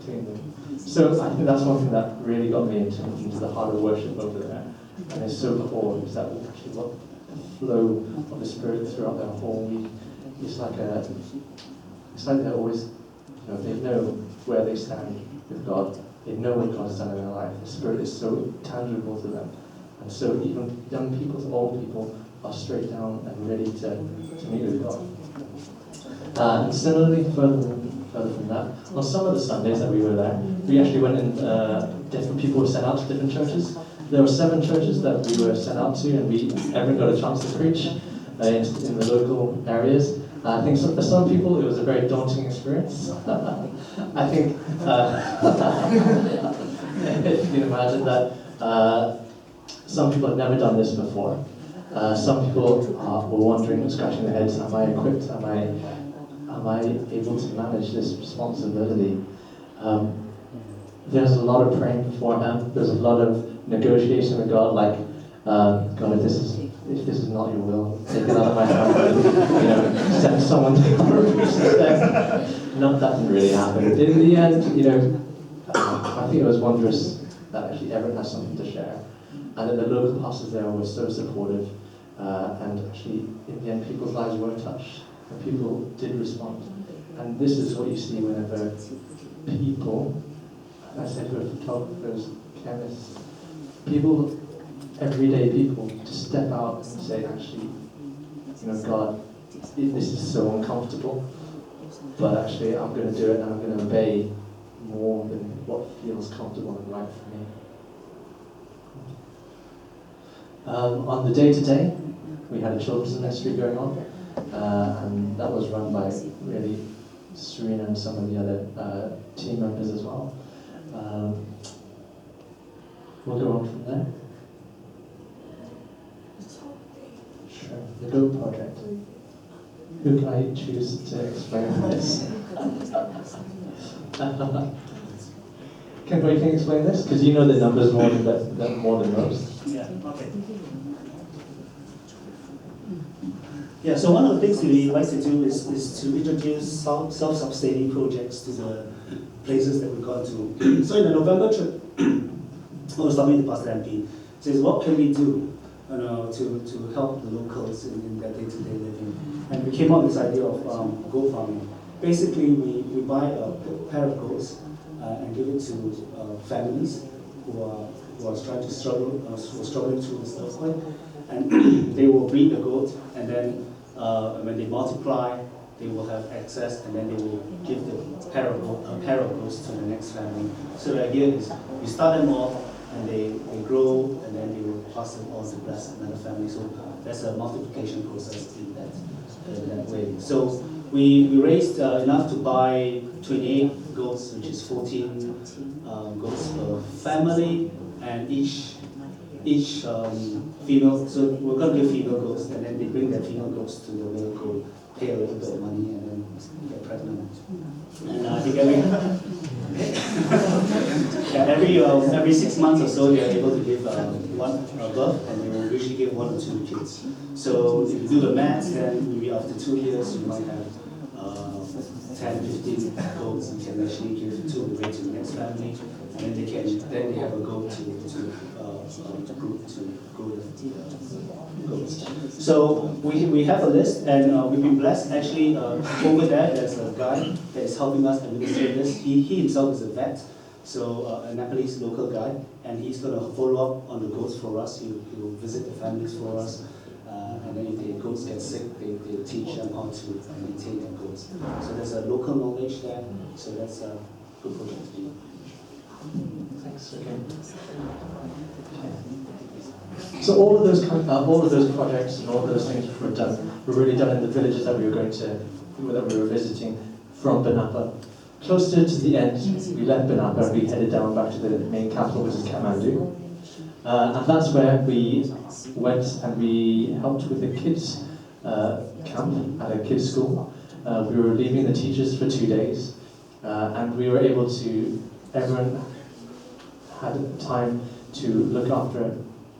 between them. So I think that's one thing that really got me into the heart of worship over there. And it's so core, is that actually what the flow of the Spirit throughout their whole week. It's like they're always, they know where they stand with God. They know what God's done in their life. The Spirit is so tangible to them. And so even young people to old people are straight down and ready to meet with God. And similarly, further from that, on some of the Sundays that we were there, we actually went in, different people were sent out to different churches. There were 7 churches that we were sent out to, and everyone got a chance to preach in the local areas. I think for some people it was a very daunting experience. I think, if you can imagine that, some people had never done this before. Some people were wondering, scratching their heads, am I equipped? Am I able to manage this responsibility? There's a lot of praying beforehand. There's a lot of negotiation with God, like, God, if this is not your will, take it out of my hand. Send someone to come and preach instead. That didn't really happen. In the end, I think it was wondrous that actually everyone has something to share, and that the local pastors there were so supportive. And actually, in the end, people's lives were touched, and people did respond. And this is what you see whenever people, I said, who are photographers, chemists, people, everyday people, to step out and say, actually, God, this is so uncomfortable, but actually I'm going to do it, and I'm going to obey more than what feels comfortable and right for me. On the day-to-day, we had a children's ministry going on, and that was run by really Serena and some of the other team members as well. We'll go on from there. Sure. The GOAT project. Who can I choose to explain this? Can you explain this? Because you know the numbers more than most. Yeah. Okay. Yeah. So one of the things we like to do is to introduce self-sustaining projects to the places that we've gone to. So in the November trip, I was talking to Pastor MP. Says, what can we do, to help the locals in their day-to-day living? And we came up with this idea of goat farming. Basically, we buy a pair of goats and give it to families who are struggling through this earthquake, and they will breed the goat, and then when they multiply, they will have access, and then they will give a pair of goats to the next family. So the idea is we start them off, and they grow, and then they will pass them on to bless another family. So that's a multiplication process in that way. So we raised enough to buy 28 goats, which is 14 goats per family, and each female. So we're going to give female goats, and then they bring their female goats to the male goat, pay a little bit of money, and then get pregnant. And I think every 6 months or so, they are able to give one birth, and they will usually give 1 or 2 kids. So if you do the math, then maybe after 2 years, you might have 10, 15 goats. You can actually give 2 away to the next family, and then they have a goat to grow the goats. So we have a list, and we've been blessed. Actually, over there's a guy that is helping us administrate this. He himself is a vet, so a Nepalese local guy, and he's going to follow up on the goats for us. He will visit the families for us, and then if the goats get sick, they teach them how to maintain their goats. So there's a local knowledge there. So that's a good project to do. Thanks. Okay. So all of those projects and all of those things were really done in the villages that we were visiting from Banapa. Closer to the end, we left Banapa and we headed down back to the main capital, which is Kathmandu. And that's where we went and we helped with the kids' camp at a kids' school. We were leaving the teachers for 2 days, and we were able to, everyone had time to look after a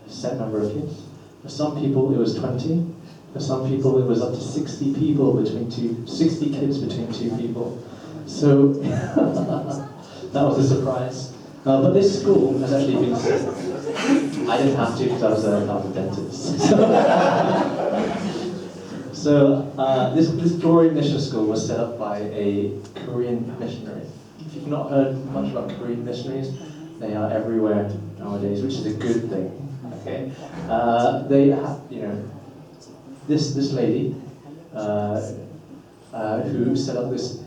set number of kids. For some people it was 20, for some people it was up to 60 people 60 kids between 2 people. So that was a surprise. But this school has actually been. I didn't have to because I was a dentist. So this Glory Mission School was set up by a Korean missionary. If you've not heard much about Korean missionaries, they are everywhere nowadays, which is a good thing. Okay, they have, this lady who set up this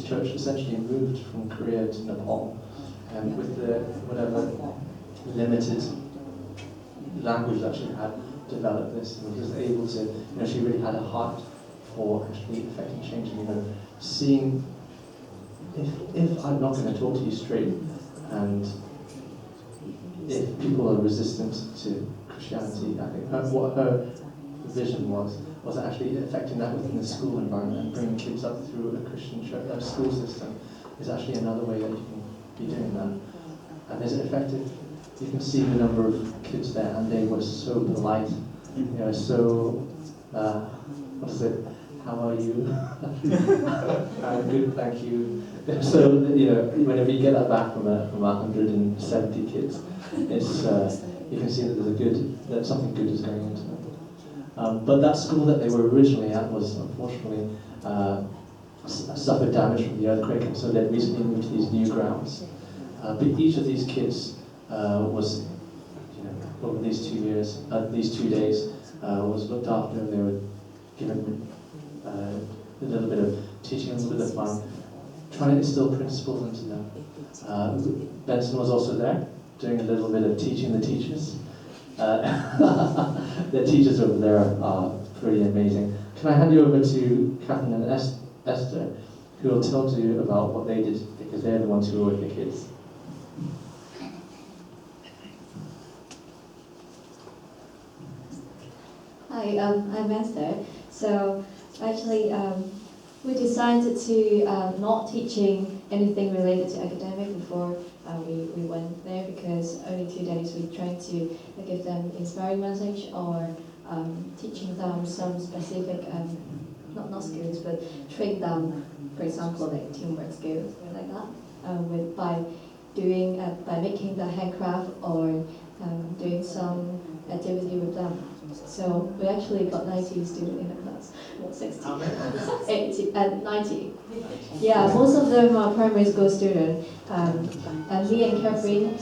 church essentially moved from Korea to Nepal, and with the whatever limited language that she had, developed this and was able to, she really had a heart for actually affecting change, seeing if I'm not going to talk to you straight, and if people are resistant to Christianity, I think what her vision was actually affecting that within the school environment and bringing kids up through a Christian church, school system is actually another way that you can be doing that. And is it effective? You can see the number of kids there, and they were so polite, so, what is it? How are you? I'm good, thank you. So, whenever you get that back from 170 kids, it's you can see that something good is going into it. But that school that they were originally at was unfortunately suffered damage from the earthquake, and so they'd recently moved to these new grounds. But each of these kids was, over these 2 years, these 2 days, was looked after, and they were given a little bit of teaching, a little bit of fun, trying to instill principles into them. Benson was also there, doing a little bit of teaching the teachers. The teachers over there are pretty amazing. Can I hand you over to Catherine and Esther, who will tell you about what they did, because they're the ones who were with the kids. Hi, I'm Esther. So actually, we decided to not teaching anything related to academic before we went there, because only 2 days we tried to give them inspiring message or teaching them some specific, not skills, but train them, for example, like teamwork skills or like that, by making the handcraft or doing some activity with them. So we actually got 90 students in the class, not 60. 80 and 90. Yeah, most of them are primary school students. And me and Catherine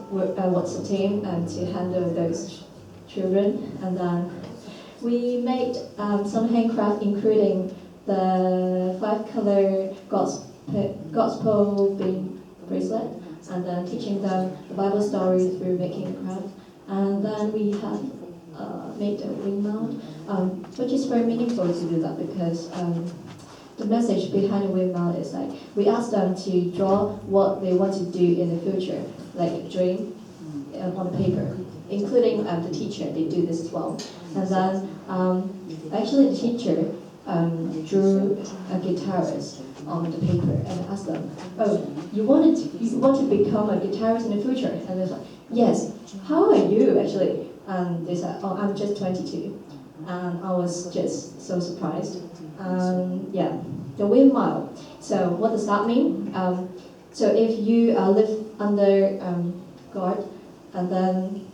what's the team to handle those children. And then we made some handcraft, including the 5-color gospel bean bracelet, and then teaching them the Bible story through making a craft. And then we have made a wing mount, which is very meaningful to do that, because the message behind the wing mount is like, we ask them to draw what they want to do in the future, like a dream on paper, including the teacher, they do this as well. And then actually the teacher drew a guitarist on the paper and asked them, oh, you want to become a guitarist in the future? And they're like, yes. How are you actually? And they said, oh, I'm just 22. And I was just so surprised. Yeah, the windmill. So what does that mean? So if you live under God, and then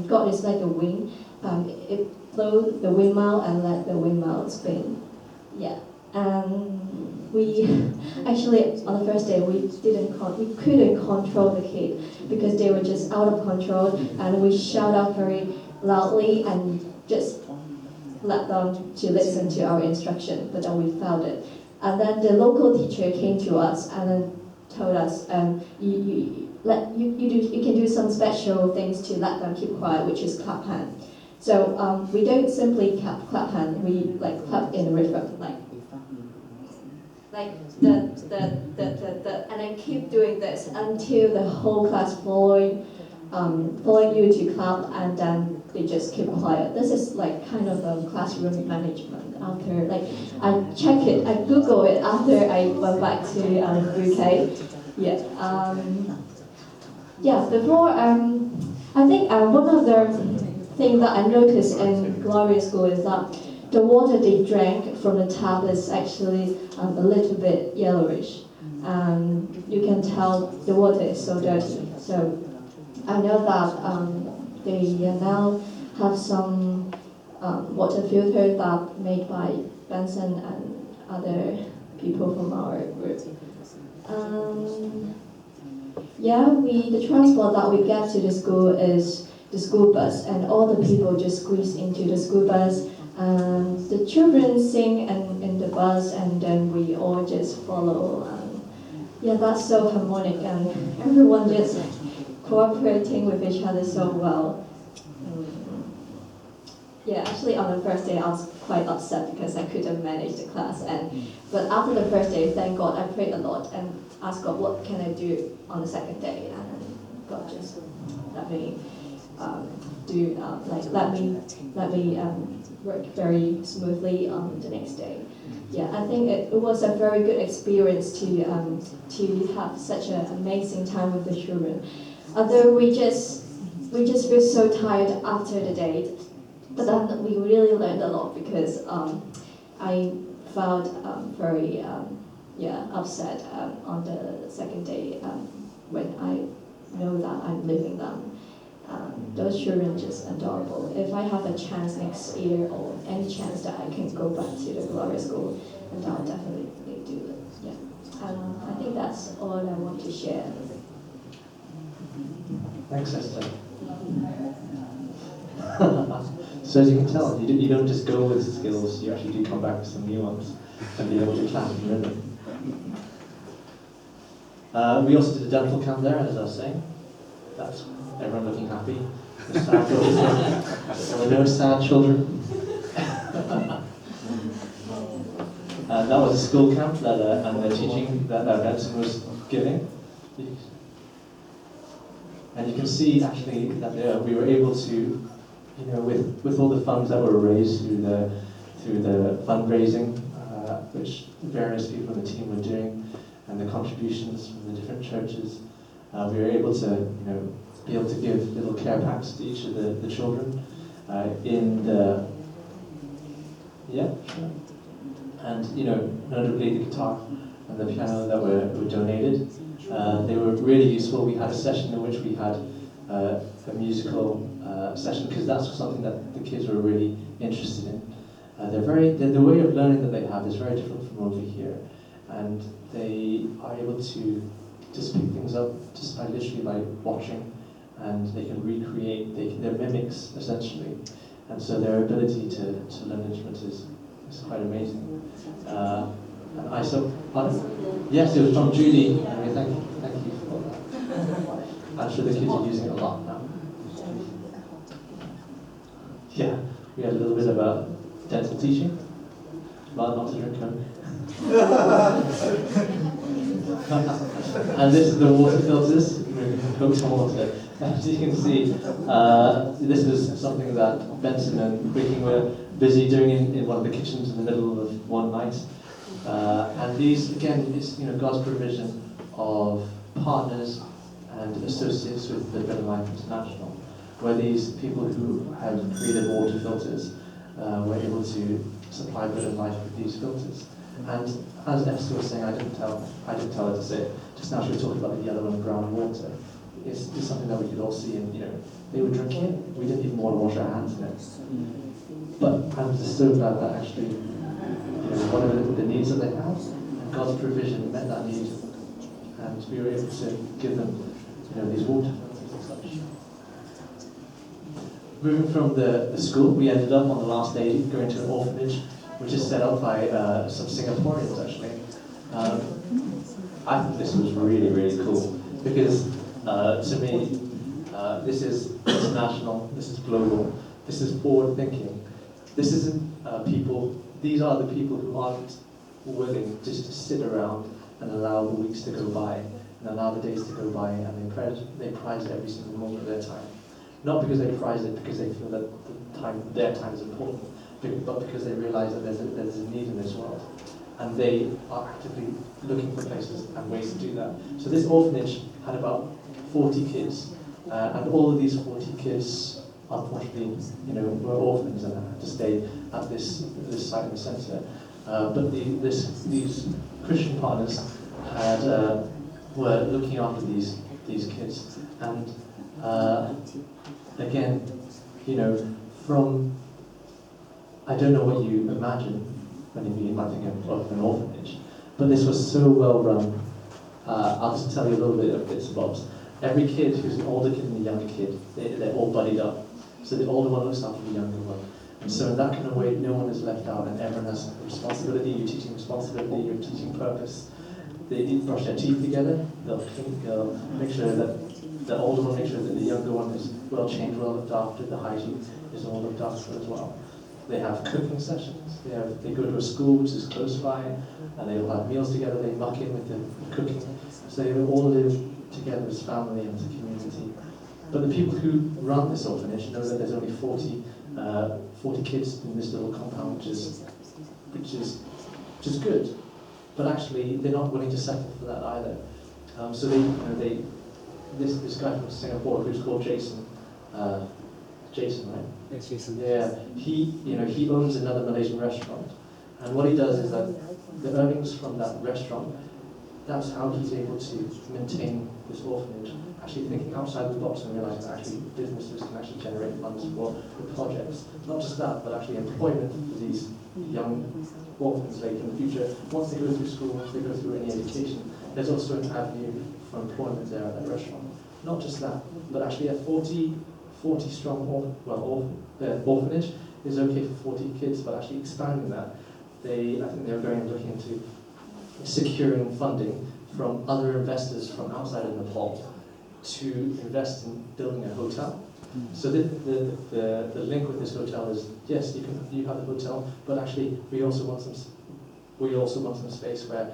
God is like the wind, it blow the windmill and let the windmill spin. Yeah, and we actually on the first day we couldn't control the kid, because they were just out of control, and we shout out very loudly and just let them to listen to our instruction. But then we failed it, and then the local teacher came to us and then told us, you can do some special things to let them keep quiet, which is clap hand. So we don't simply clap hand, we like clap in rhythm, like and then keep doing this until the whole class following you to clap, and then they just keep quiet. This is like kind of a classroom management. After I check it, I Google it after I went back to UK. Yeah. Before I think one of the things that I noticed in Gloria School is that the water they drank from the tap is actually a little bit yellowish. You can tell the water is so dirty. So I know that they now have some water filter that made by Benson and other people from our group. The transport that we get to the school is the school bus, and all the people just squeeze into the school bus. The children sing in the bus, and then we all just follow. That's so harmonic, and everyone just cooperating with each other so well. Actually on the first day I was quite upset because I couldn't manage the class, but after the first day, thank God, I prayed a lot and asked God, what can I do on the second day? And God just let me let me work very smoothly on the next day. I think it was a very good experience to have such an amazing time with the children. Although we just feel so tired after the day, but then we really learned a lot because I felt very upset on the second day when I know that I'm leaving them. Those children are just adorable. If I have a chance next year or any chance that I can go back to the Gloria School, and I'll definitely do it. I think that's all I want to share. Thanks, Esther. So as you can tell, you don't just go with skills, you actually do come back with some new ones and be able to clap in rhythm. We also did a dental camp there, as I was saying. That's everyone looking happy. The sad children. There were no sad children. That was a school camp that and the teaching that Benson was giving. And you can see actually that we were able to, with all the funds that were raised through the fundraising, which various people in the team were doing, and the contributions from the different churches, we were able to, give little care packs to each of the children in the, sure. And notably the guitar and the piano that were donated. They were really useful. We had a session in which we had a musical session because that's something that the kids were really interested in. The way of learning that they have is very different from over here, and they are able to just pick things up just by watching, and they can recreate. They're mimics essentially, and so their ability to learn instruments is quite amazing. And I so pardon? Yes, it was from Judy. Thank you for that. I'm sure the kids are using it a lot now. Yeah, we had a little bit about dental teaching, about not to drink Coke. And this is the water filters, Coke and water. As you can see, this is something that Benson and Quicking were busy doing in one of the kitchens in the middle of one night. And these, again, is God's provision of partners and associates with the Bread and Life International, where these people who have created water filters were able to supply Bread and Life with these filters. And as Esther was saying, I didn't tell her to say it. Just now she was talking about the yellow and brown water. It's something that we could all see, and they were drinking it. We didn't even want to wash our hands in it. But I'm just so glad that actually, one of the needs that they had, and God's provision met that need, and we were able to give them, these water filters and such. Moving from the school, we ended up on the last day going to an orphanage, which is set up by some Singaporeans actually. I think this was really, really cool because to me, this is international, this is global, this is forward thinking. This isn't these are the people who aren't willing just to sit around and allow the weeks to go by and allow the days to go by, and they prize every single moment of their time. Not because they prize it because they feel that their time is important, but because they realize that there's a need in this world. And they are actively looking for places and ways to do that. So this orphanage had about 40 kids, and all of these 40 kids, unfortunately, were orphans and had to stay at this site in the centre. But these Christian partners had were looking after these kids, and again, you know, from I don't know what you imagine when you might think of an orphanage, but this was so well run. I'll just tell you a little bit of bits and bobs. Every kid who's an older kid and a younger kid, they're all buddied up. So the older one looks after the younger one. And so in that kind of way, no one is left out and everyone has responsibility. You're teaching responsibility, you're teaching purpose. They brush their teeth together, they'll make sure that the older one makes sure that the younger one is well changed, well looked after, the hygiene is all looked after as well. They have cooking sessions, they go to a school which is close by, and they all have meals together, they muck in with the cooking. So they all live together as family and as a community. But the people who run this orphanage know that there's only 40 kids in this little compound, which is good. But actually, they're not willing to settle for that either. So this guy from Singapore who's called Jason, Jason, right? Yes, Jason. Yeah, he owns another Malaysian restaurant, and what he does is that the earnings from that restaurant, that's how he's able to maintain this orphanage. Actually thinking outside the box and realizing that actually businesses can actually generate funds for the projects. Not just that, but actually employment for these young orphans later in the future. Once they go through school, once they go through any education, there's also an avenue for employment there at that restaurant. Not just that, but actually a 40 strong orphanage is okay for 40 kids, but actually expanding that, I think they're going to look into securing funding from other investors from outside of Nepal to invest in building a hotel. So the link with this hotel is, yes, you have the hotel, but actually we also want some space where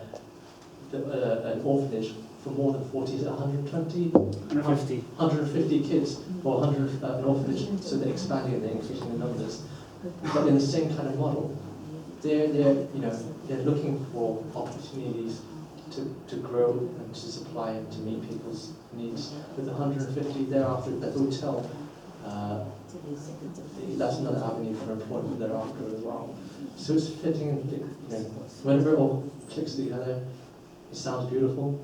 an orphanage for more than 40, is it 120? 150 kids, or 100 an orphanage, so they're expanding and they're increasing the numbers. But in the same kind of model, they're looking for opportunities to grow and to supply and to meet people's needs. With 150 thereafter, the hotel, that's another avenue for employment thereafter as well. So it's fitting, whenever it all clicks together, it sounds beautiful,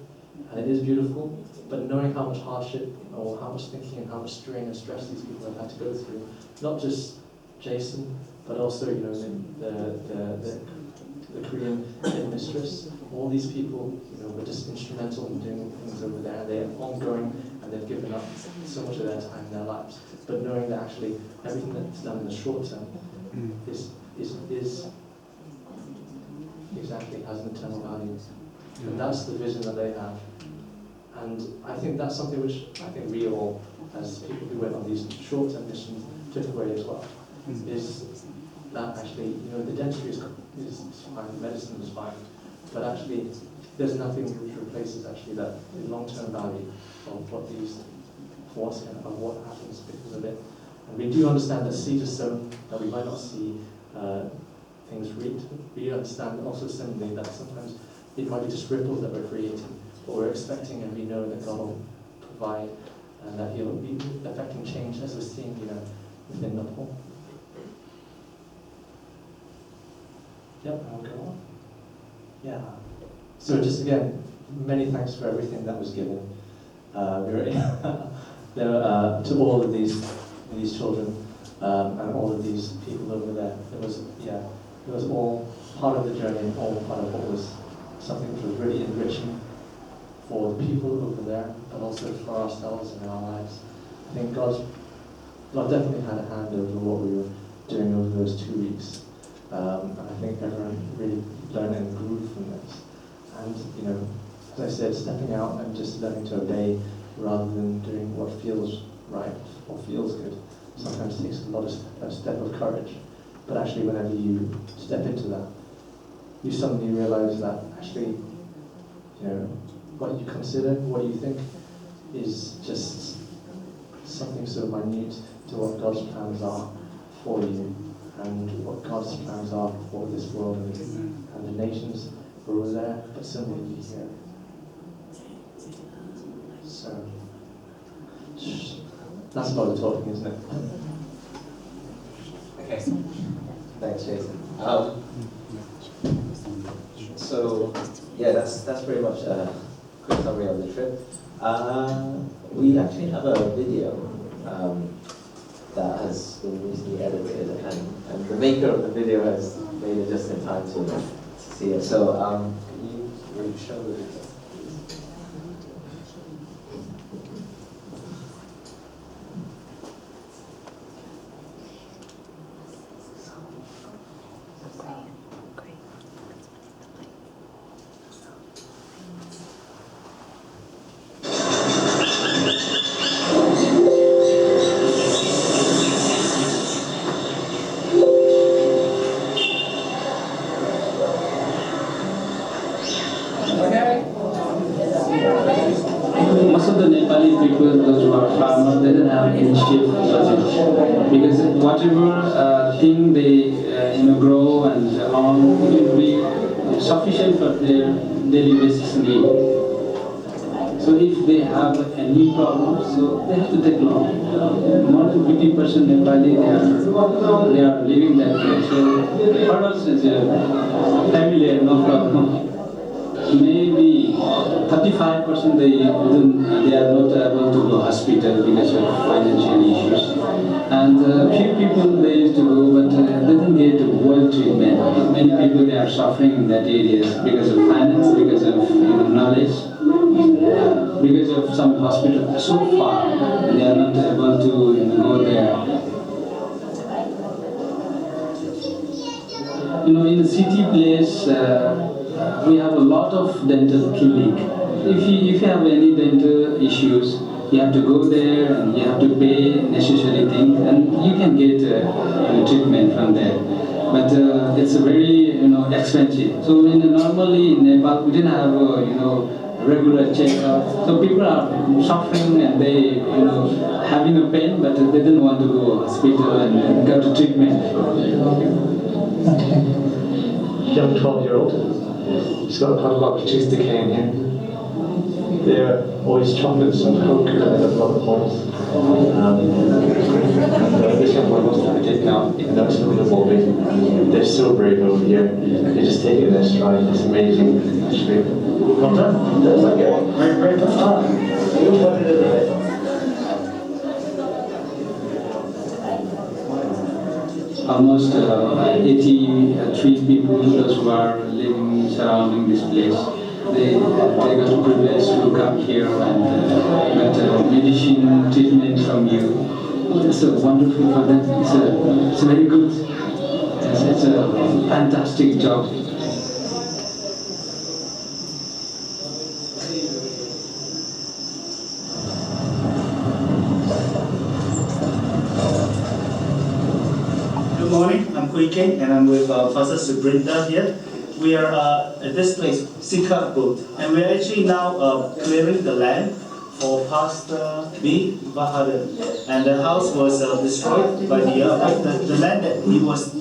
and it is beautiful, but knowing how much hardship or how much thinking and how much strain and stress these people have had to go through, not just Jason, but also the Korean headmistress, all these people were just instrumental in doing things over there. They're ongoing and they've given up so much of their time in their lives. But knowing that actually everything that's done in the short term is exactly has an eternal value. And that's the vision that they have. And I think that's something which I think we all, as people who went on these short-term missions, took away as well. Is that actually, the dentistry is fine, medicine is fine, but actually there's nothing which replaces actually that long-term value of what happens because of it. And we do understand that seed is sown, that we might not see things reaped. We understand also similarly that sometimes it might be just ripples that we're creating, but we're expecting and we know that God will provide and that He'll be affecting change as we're seeing, within Nepal. Yep, I'll go on. Yeah. So just again, many thanks for everything that was given. To all of these children and all of these people over there. It was all part of the journey and all part of what was something which was really enriching for the people over there, but also for ourselves and our lives. I think God definitely had a hand over what we were doing over those 2 weeks. And I think everyone really learned and grew from this. And, as I said, stepping out and just learning to obey rather than doing what feels right or feels good sometimes takes a step of courage. But actually, whenever you step into that, you suddenly realize that actually, what you consider, what you think, is just something so minute to what God's plans are for you and what God's plans are for this world and the nations over there, but similarly here. So, that's about the talking, isn't it? Okay. Thanks, Jason. So yeah, that's pretty much a quick summary of the trip. We actually have a video that has been recently edited, and the maker of the video has made it just in time to see it. So can you show the video? Most of the Nepali people, those who are farmers, they don't have any shift budget because whatever thing they grow and on will be sufficient for their daily basis need. So if they have any problem, so they have to take loan. More than 50% Nepali they are living that way. So for us it's familiar, no problem. Maybe 35% they are not able to go hospital because of financial issues, and few people they used to go, but they didn't get well treatment. Many people they are suffering in that area because of finance, because of knowledge, because of some hospital so far, and they are not able to go there. In a city place. We have a lot of dental clinic. If you have any dental issues, you have to go there and you have to pay necessary things, and you can get treatment from there. But it's very expensive. So normally in Nepal we didn't have regular checkup. So people are suffering and they having a pain, but they didn't want to go to hospital and go to treatment. Young 12-year-old. He's got quite a lot of tooth decay in here. They're always chocolates and coke and a lot of holes. This young boy wants to have a kid now, even though it's a little morbid. They're so brave over here. They just take it in their stride. It's amazing, actually. Well done. That's like it. Very brave. You wanted it a bit. Almost 83 people those who are living surrounding this place. They got the privilege to come here and get medicine treatment from you. It's wonderful for them. It's very good. It's a fantastic job. Good morning, I'm Kui King and I'm with Pastor Subrinda here. We are at this place, Sept2016, and we're actually now clearing the land for Pastor B. Bahadur. And the house was destroyed by the land that he was